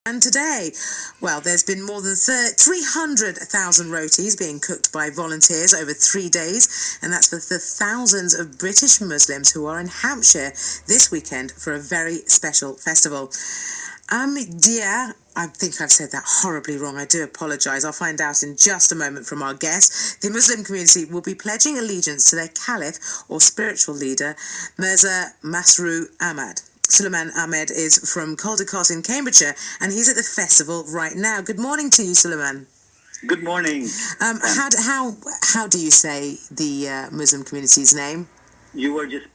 And today, well, there's been more than 300,000 rotis being cooked by volunteers over 3 days, and that's for the thousands of British Muslims who are in Hampshire this weekend for a very special festival. Ahmadiyya, I think I've said that horribly wrong. I do apologise. I'll find out in just a moment from our guest. The Muslim community will be pledging allegiance to their caliph or spiritual leader, Mirza Masroor Ahmad. Suleman Ahmad is from Caldecott in Cambridgeshire, and he's at the festival right now. Good morning to you, Suleman. Good morning. How do you say the Muslim community's name? You were just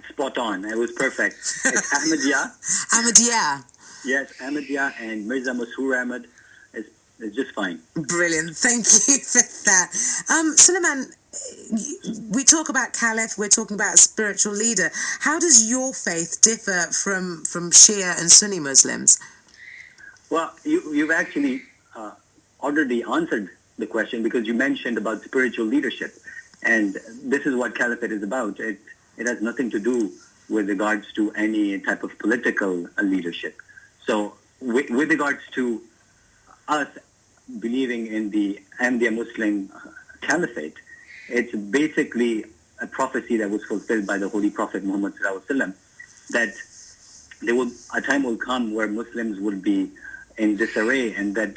spot on. It was perfect. It's Ahmadiyya. Ahmadiyya. Yes, Ahmadiyya and Mirza Masroor Ahmad is just fine. Brilliant. Thank you for that. Suleman, we talk about caliph, we're talking about a spiritual leader. How does your faith differ from Shia and Sunni Muslims? Well, you've actually already answered the question, because you mentioned about spiritual leadership. And this is what caliphate is about. It has nothing to do with regards to any type of political leadership. So with regards to us believing in the Ahmadiyya Muslim Caliphate, it's basically a prophecy that was fulfilled by the Holy Prophet Muhammad ﷺ, that a time will come where Muslims will be in disarray, and that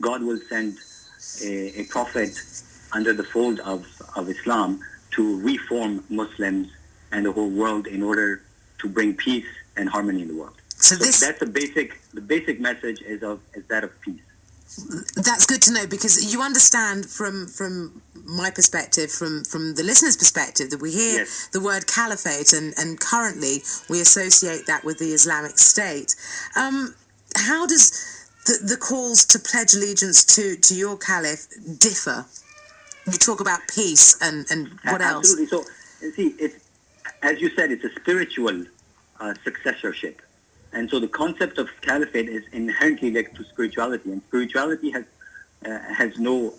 God will send a prophet under the fold of Islam to reform Muslims and the whole world in order to bring peace and harmony in the world. So that's the basic message is that of peace. That's good to know, because you understand from my perspective, from the listener's perspective, that we hear the word caliphate and currently we associate that with the Islamic State. How does the calls to pledge allegiance to your caliph differ? You talk about peace and what else? Absolutely. So, see, as you said, it's a spiritual successorship. And so the concept of caliphate is inherently linked to spirituality, and spirituality has no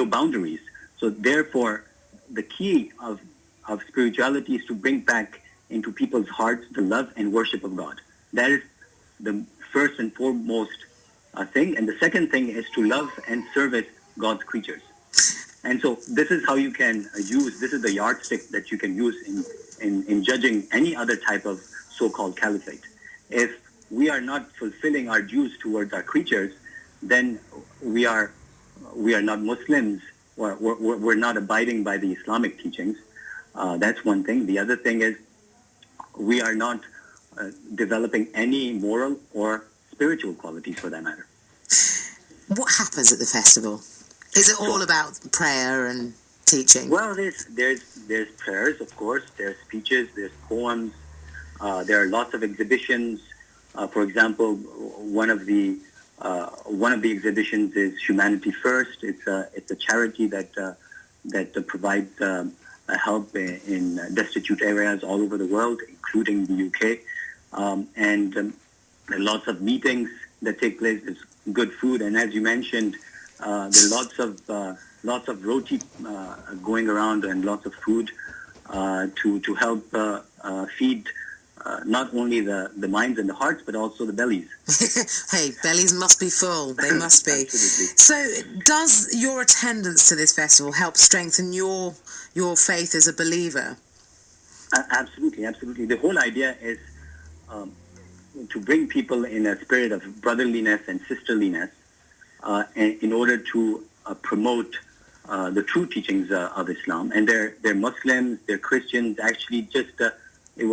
boundaries. So therefore, the key of spirituality is to bring back into people's hearts the love and worship of God. That is the first and foremost thing. And the second thing is to love and service God's creatures. And so this is how you can this is the yardstick that you can use in judging any other type of so-called caliphate. If we are not fulfilling our dues towards our creatures, then we are not Muslims, or we're not abiding by the Islamic teachings. That's one thing. The other thing is we are not developing any moral or spiritual qualities, for that matter. What happens at the festival? Is it all about prayer and teaching? Well, there's prayers, of course. There's speeches. There's poems. There are lots of exhibitions. For example, one of the exhibitions is Humanity First. It's a charity that provides help in destitute areas all over the world, including the UK. And there are lots of meetings that take place. There's good food, and as you mentioned, there are lots of roti going around, and lots of food to help feed not only the minds and the hearts, but also the bellies. Hey, bellies must be full. They must be. Absolutely. So does your attendance to this festival help strengthen your faith as a believer? Absolutely, absolutely. The whole idea is to bring people in a spirit of brotherliness and sisterliness, in order to promote the true teachings of Islam. And they're Muslims, they're Christians. Actually, just it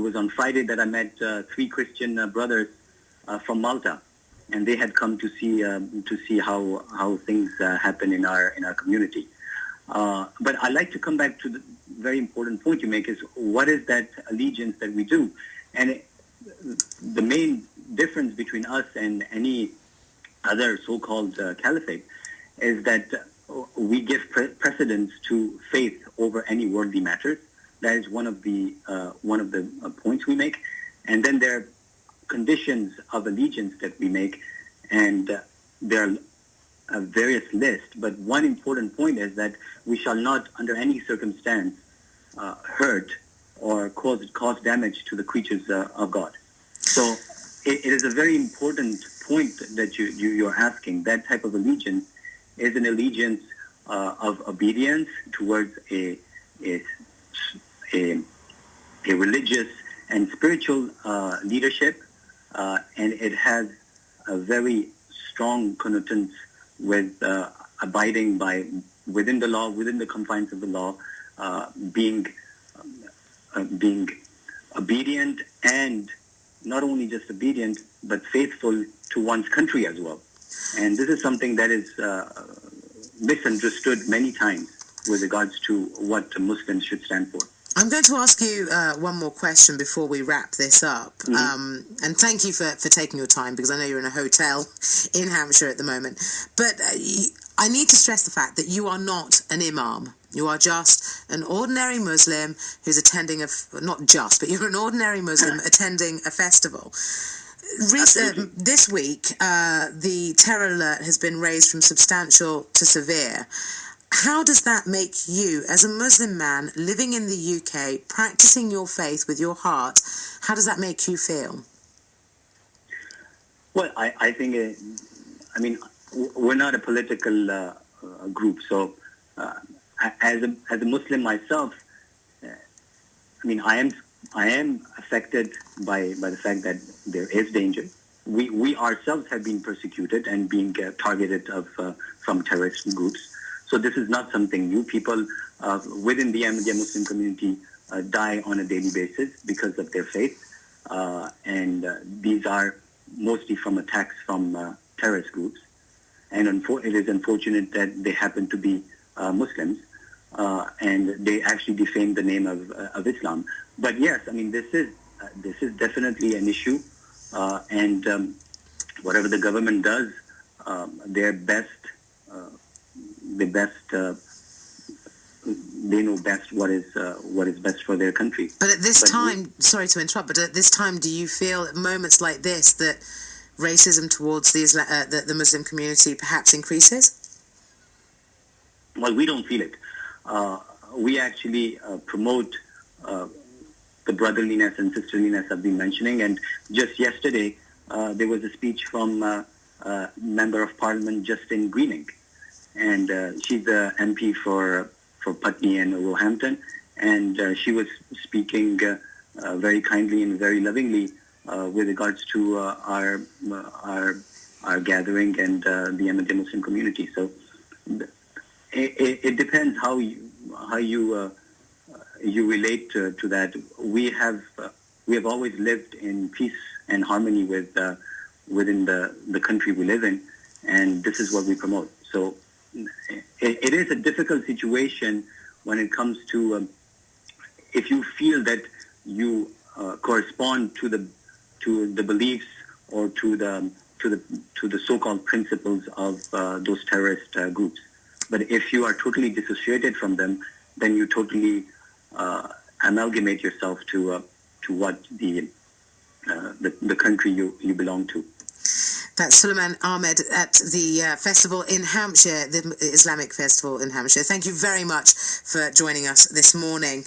was on Friday that I met 3 Christian brothers from Malta, and they had come to see how things happen in our community. But I'd like to come back to the very important point you make, is what is that allegiance that we do? And the main difference between us and any other so-called caliphate is that we give precedence to faith over any worldly matters. That is one of the points we make. And then there are conditions of allegiance that we make, and there are a various lists. But one important point is that we shall not, under any circumstance, hurt or cause damage to the creatures of God. it is a very important point that you're asking. That type of allegiance is an allegiance of obedience towards a religious and spiritual leadership, and it has a very strong connotance with abiding by within the law, within the confines of the law, being obedient, and not only just obedient but faithful to one's country as well. And this is something that is misunderstood many times with regards to what Muslims should stand for. I'm going to ask you one more question before we wrap this up. And thank you for taking your time, because I know you're in a hotel in Hampshire at the moment. But I need to stress the fact that you are not an imam. You are just an ordinary Muslim who's attending you're an ordinary Muslim attending a festival. This week, the terror alert has been raised from substantial to severe. How does that make you, as a Muslim man living in the UK, practicing your faith with your heart, how does that make you feel? Well, I think, we're not a political group, so as a Muslim myself, I am affected by the fact that there is danger. We ourselves have been persecuted and being targeted from terrorist groups. So this is not something new. People within the Ahmadiyya Muslim community die on a daily basis because of their faith. And these are mostly from attacks from terrorist groups. And it is unfortunate that they happen to be Muslims. And they actually defame the name of Islam. But yes, this is definitely an issue. And whatever the government does, their best... they know best what is best for their country. But at this time, sorry to interrupt, but at this time, do you feel at moments like this that racism towards the Muslim community perhaps increases? Well, we don't feel it. We actually promote the brotherliness and sisterliness I've been mentioning. And just yesterday, there was a speech from Member of Parliament Justin Greening. And she's the MP for Putney and Roehampton, and she was speaking very kindly and very lovingly with regards to our gathering and the Ahmadiyya Muslim community. So it depends how you relate to that. We have always lived in peace and harmony within the country we live in, and this is what we promote. So it is a difficult situation when it comes to if you feel that you correspond to the beliefs or to the so-called principles of those terrorist groups. But if you are totally dissociated from them, then you totally amalgamate yourself to what the country you belong to. That's Suleman Ahmad at the festival in Hampshire, the Islamic festival in Hampshire. Thank you very much for joining us this morning.